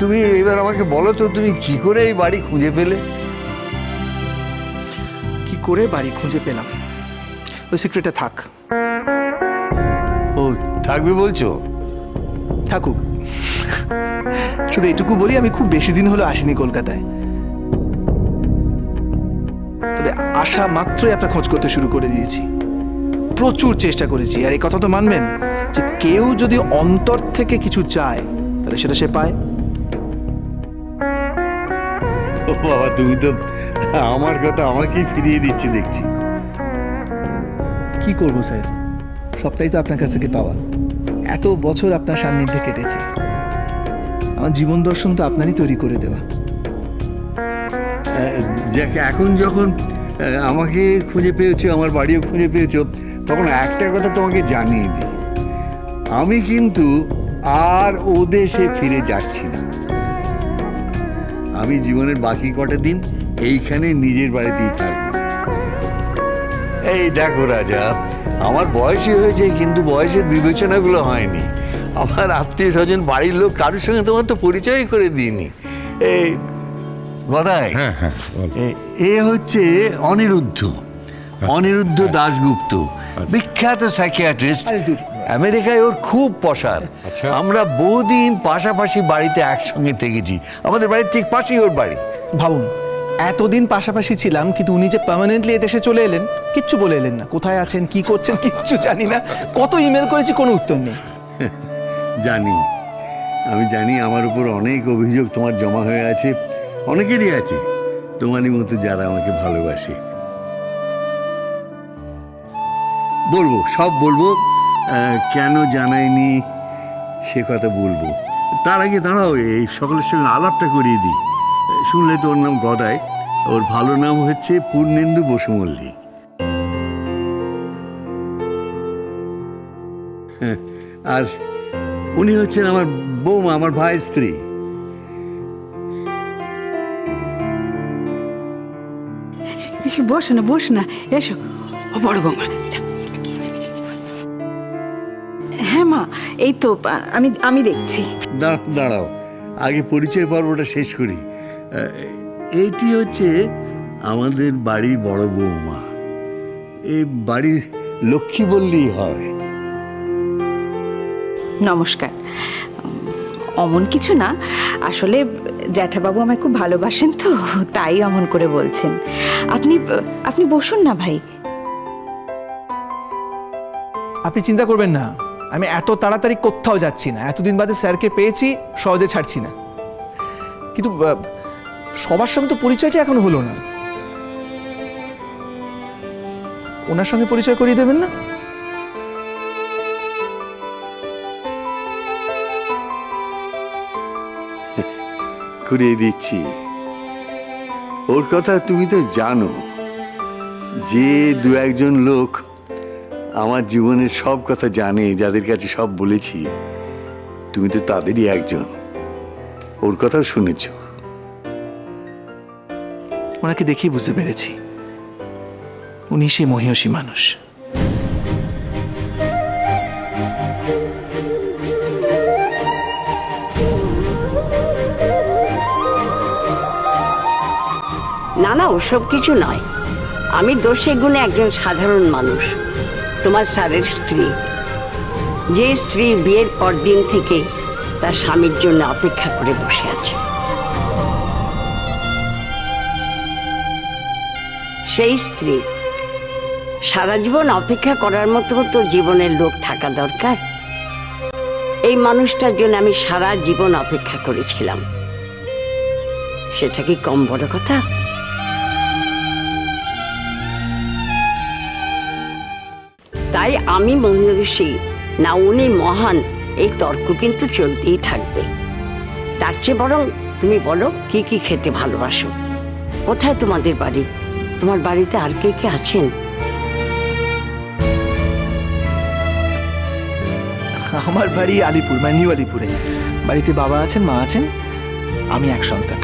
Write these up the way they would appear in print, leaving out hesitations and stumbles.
তুমি এবার আমাকে বলো তো, তুমি কি করে এই বাড়ি খুঁজে পেলে? কি করে বাড়ি খুঁজে পেলাম ওই সিক্রেটে থাক। ও থাকবে বলছো? থাকুক। শুধু এটুকু বলি, আমি খুব বেশি দিন হলো আসিনি কলকাতায়, তবে আসা মাত্রই আপনার খোঁজ করতে শুরু করে দিয়েছি। প্রচুর চেষ্টা করেছি, আর এই কথা তো মানবেন যে কেউ যদি অন্তর থেকে কিছু চায় তাহলে সেটা সে পায়। ও বাবা, তুমি তো আমার কথা আমাকেই ফিরিয়ে দিচ্ছি দেখছি। কি করবো স্যার, সবটাই তো আপনার কাছ থেকে পাওয়া। এত বছর আপনার সান্নিধ্যে কেটেছে, আমার জীবন দর্শন তো আপনারই তৈরি করে দেওয়া। যাক, এখন যখন আমাকে খুঁজে পেয়েছো, আমার বাড়িও খুঁজে পেয়েছো, তখন একটা কথা তোমাকে জানিয়ে দিই, আমি কিন্তু আর ও দেশে ফিরে যাচ্ছি না। আমি জীবনের বাকি কটা দিন এইখানে নিজের বাড়িতেই থাকবো। এই দেখো রাজা, আমার বয়সই হয়েছে, কিন্তু বয়সের বিবেচনাগুলো হয়নি। আমার আত্মীয় স্বজন, বাড়ির লোক, কারোর সঙ্গে তোমার তো পরিচয় করে দিইনি। এই গদাই, এ হচ্ছে অনিরুদ্ধ, অনিরুদ্ধ দাশগুপ্ত, বিখ্যাত সাইকিয়াট্রিস্ট। আমেরিকায় ওর খুব পসার। আমরা বহুদিন পাশাপাশি বাড়িতে একসঙ্গে থেকেছি, আমাদের বাড়ির ঠিক পাশেই ওর বাড়ি। ভাবুন, এতদিন পাশাপাশি ছিলাম, কিন্তু উনি যে পার্মানেন্টলি এদেশে চলে এলেন, কিচ্ছু বলে এলেন না। কোথায় আছেন, কি করছেন, কিচ্ছু জানি না। কত ইমেল করেছি, কোনো উত্তর নেই। জানি, আমি জানি আমার উপর অনেক অভিযোগ তোমার জমা হয়ে আছে, অনেকেরই আছে, তোমারই মতো যারা আমাকে ভালোবাসে। বলবো, সব বলবো, কেন জানাইনি সে কথা বলবো। তার আগে দাঁড়াও, এই সকলের সঙ্গে আলাপটা করিয়ে দিই। শুনলে তো ওর নাম গদাই, ওর ভালো নাম হচ্ছে পূর্ণেন্দু বসুমল্লিক। আর উনি হচ্ছেন আমার বৌমা, আমার ভাইয়ের স্ত্রী। বসো না, বস না, এসো। ও বড় বৌমা। হ্যাঁ মা, এই তো আমি দেখছি। দাঁড়াও, আগে পরিচয় পর্বটা শেষ করি। এইটি হচ্ছে আমাদের বাড়ির বড় বৌমা, এই বাড়ির লক্ষ্মী বললেই হয়। নমস্কার। অমন কিছু না, আসলে জ্যাঠাবাবু আমায় খুব ভালোবাসেন তো, তাই অমন করে বলছেন। আপনি বসুন না ভাই। আপনি চিন্তা করবেন না, আমি এত তাড়াতাড়ি কোথাও যাচ্ছি না। এতদিন বাদে স্যারকে পেয়েছি, সহজে ছাড়ছি না। কিন্তু সবার সঙ্গে তো পরিচয়টা এখনো হলো না। ওনার সঙ্গে পরিচয় করিয়ে দেবেন না? করিয়ে দিচ্ছি। ওর কথা তুমি তো জানো, যে দু একজন লোক আমার জীবনের সব কথা জানে, যাদের কাছে সব বলেছি, তুমি তো তাদেরই একজন। ওর কথাও শুনেছ। ওনাকে দেখেই বুঝতে পেরেছি উনি সেই মহিয়সী মানুষ। না না, ওসব কিছু নয়। আমি দোষে গুণে একজন সাধারণ মানুষ, তোমার স্যারের স্ত্রী, যে স্ত্রী বিয়ের পর দিন থেকে তার স্বামীর জন্য অপেক্ষা করে বসে আছে। সেই স্ত্রী সারা জীবন অপেক্ষা করার মতো তো জীবনের লোক থাকা দরকার। এই মানুষটার জন্য আমি সারা জীবন অপেক্ষা করেছিলাম, সেটা কি কম বড় কথা? তাই আমি মহিষী না উনি মহান, এই তর্ক কিন্তু চলতেই থাকবে। তার চেয়ে বরং তুমি বলো, কি কি খেতে ভালোবাসো? কোথায় তোমাদের বাড়ি? তোমার বাড়িতে আর কে কে আছেন? আমার বাড়ি আলিপুর, মানে নিউ আলিপুরে। বাড়িতে বাবা আছেন, মা আছেন, আমি এক সন্তান।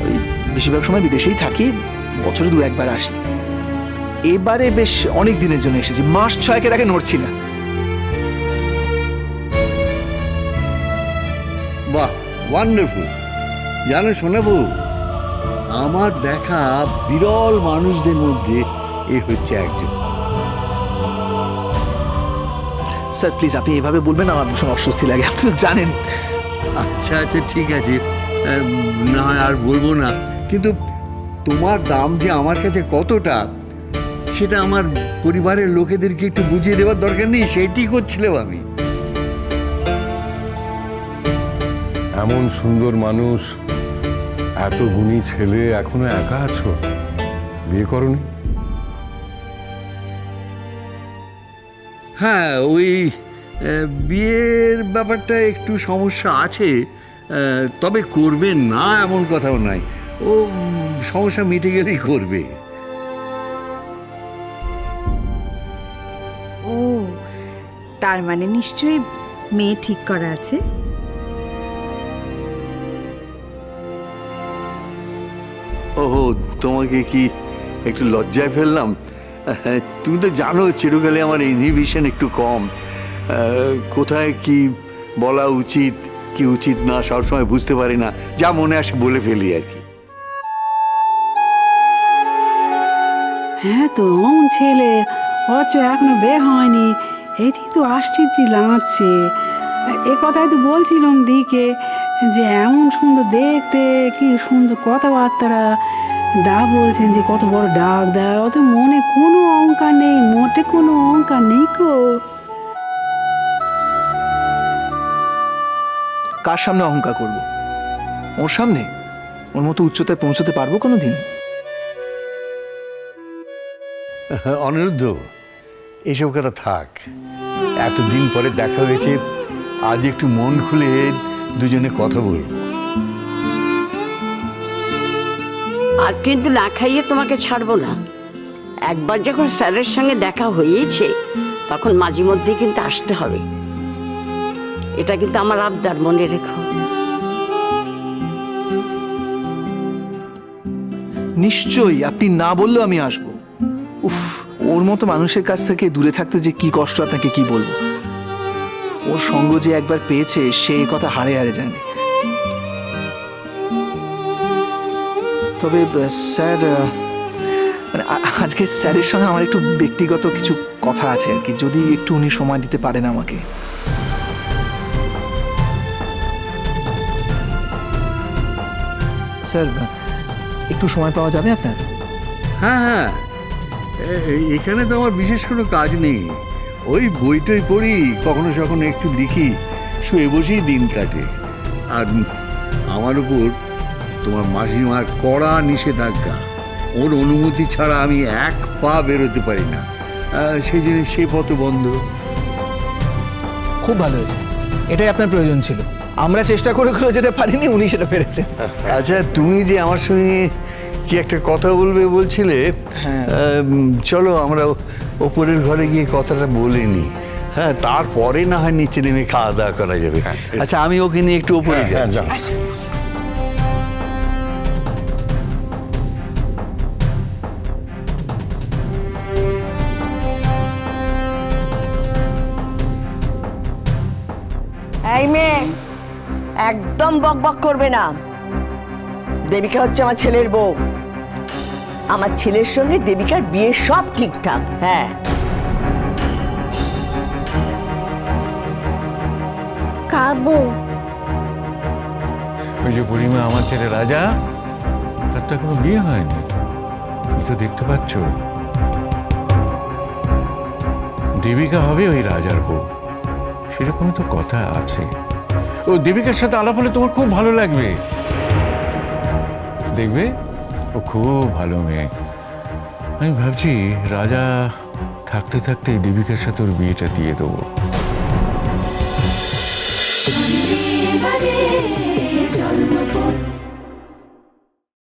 ওই বেশিরভাগ সময় বিদেশেই থাকি, বছরে 2-1 আসি। এবারে বেশ অনেক দিনের জন্য এসেছি, মাস 6 আগে নড়ছি না। বাহ, ওয়ান্ডারফুল। জানো শোনাবো, আমার দেখা বিরল মানুষদের মধ্যে এ হচ্ছে একজন। স্যার প্লিজ আপনি এভাবে বলবেন, আমার ভীষণ অস্বস্তি লাগে, আপনি তো জানেন। আচ্ছা আচ্ছা, ঠিক আছে, না হয় আর বলবো না, কিন্তু তোমার দাম যে আমার কাছে কতটা সেটা আমার পরিবারের লোকেদেরকে একটু বুঝিয়ে দেওয়ার দরকার নেই, সেইটি করছিলাম আমি। এমন সুন্দর মানুষ, এত গুণী ছেলে, এখনো একা আছো, বিয়ে করনি? হ্যাঁ, ওই বিয়ের ব্যাপারটা একটু সমস্যা আছে, তবে করবে না এমন কথাও নাই, ও সমস্যা মিটে গেলেই করবে। ও, তার মানে নিশ্চয়ই মেয়ে ঠিক করা আছে। ওহো, তোমাকে কি একটু লজ্জায় ফেললাম? তুমি তো জানো চিরকালে আমার ইনহিবিশন একটু কম, কোথায় কি বলা উচিত কি উচিত না সবসময় বুঝতে পারি না, যা মনে আসে বলে ফেলি আর কি। হ্যাঁ তো অমন ছেলে অথচ এখনো বিয়ে হয়নি, এটি তো আশ্চর্য লাগছে। এ কথাই তো বলছিলাম দিকে যে এমন সুন্দর দেখতে, কি সুন্দর কথাবার্তা, দা বলছেন যে কত বড় ডাক্তার, অত মনে কোনো অহংকার নেই, মোটে কোনো অহংকার নেই কো। কার সামনে অহংকার করব? ওর সামনে? ওর মতো উচ্চতায় পৌঁছতে পারবো কোনোদিন? অনিরুদ্ধ, এসব কথা থাক, এতদিন পরে দেখা হয়েছে, আজ একটু মন খুলে দুজনে কথা বলবো। আজ কিন্তু না খাইয়ে তোমাকে ছাড়বো না। একবার যখন স্যারের সঙ্গে দেখা হয়েছে তখন মাঝে মধ্যে কিন্তু আসতে হবে, এটা কিন্তু আমার আবদার, মনে রেখো। নিশ্চয়ই, আপনি না বললেও আমি আসবো। উফ, ওর মতো মানুষের কাছ থেকে দূরে থাকতে যে কি কষ্ট আপনাকে কি বলবো। ওর সঙ্গ যে একবার পেয়েছে সে এই কথা হারে হারে জানে। তবে স্যার, মানে আজকে স্যারের সঙ্গে আমার একটু ব্যক্তিগত কিছু কথা আছে আর কি, যদি একটু উনি সময় দিতে পারেন আমাকে। স্যার একটু সময় পাওয়া যাবে আপনার? হ্যাঁ হ্যাঁ, এখানে তো আমার বিশেষ কোনো কাজ নেই, ওই বইটই পড়ি, কখনো কখনো একটু লিখি, শুয়ে বসেই দিন কাটে। আর আমার উপর তোমার মাসিমার কড়া নিষেধাজ্ঞা, ওর অনুমতি ছাড়া আমি এক পা বেরোতে পারি না, সেই জন্য সে পথ বন্ধ। খুব ভালো হয়েছে, এটাই আপনার প্রয়োজন ছিল। আমরা চেষ্টা করে করে যেটা পারিনি, উনি সেটা পেরেছেন। আচ্ছা, তুমি যে আমার সঙ্গে কি একটা কথা বলবে বলছিলে, হ্যাঁ। চলো আমরা ওপরের ঘরে গিয়ে কথাটা বলে নিই, হ্যাঁ, তারপরে না হয় নিচে নেমে খাওয়া দাওয়া করা যাবে। আচ্ছা, আমি ওকে নিয়ে একটু ওপরে যাচ্ছি। এই মেয়ে, একদম বকবক করবে না। দেবিকা হচ্ছে আমার ছেলের বউ, আমার ছেলের সঙ্গে দেবিকার বিয়ে সব ঠিকঠাক। হ্যাঁ, খাবো। ওই যে বুড়িমা, আমার ছেলে রাজা, তার তো এখনো বিয়ে হয়নি, তুমি তো দেখতে পাচ্ছ। দেবিকা হবে ওই রাজার বউ, সেরকমই তো কথা আছে। ও দেবিকার সাথে আলাপ হলে তোমার খুব ভালো লাগবে, দেখবে ও খুব ভালো মেয়ে। আমি ভাবছি রাজা থাকতে থাকতে দেবিকার সাথে ওর বিয়েটা দিয়ে দেবো।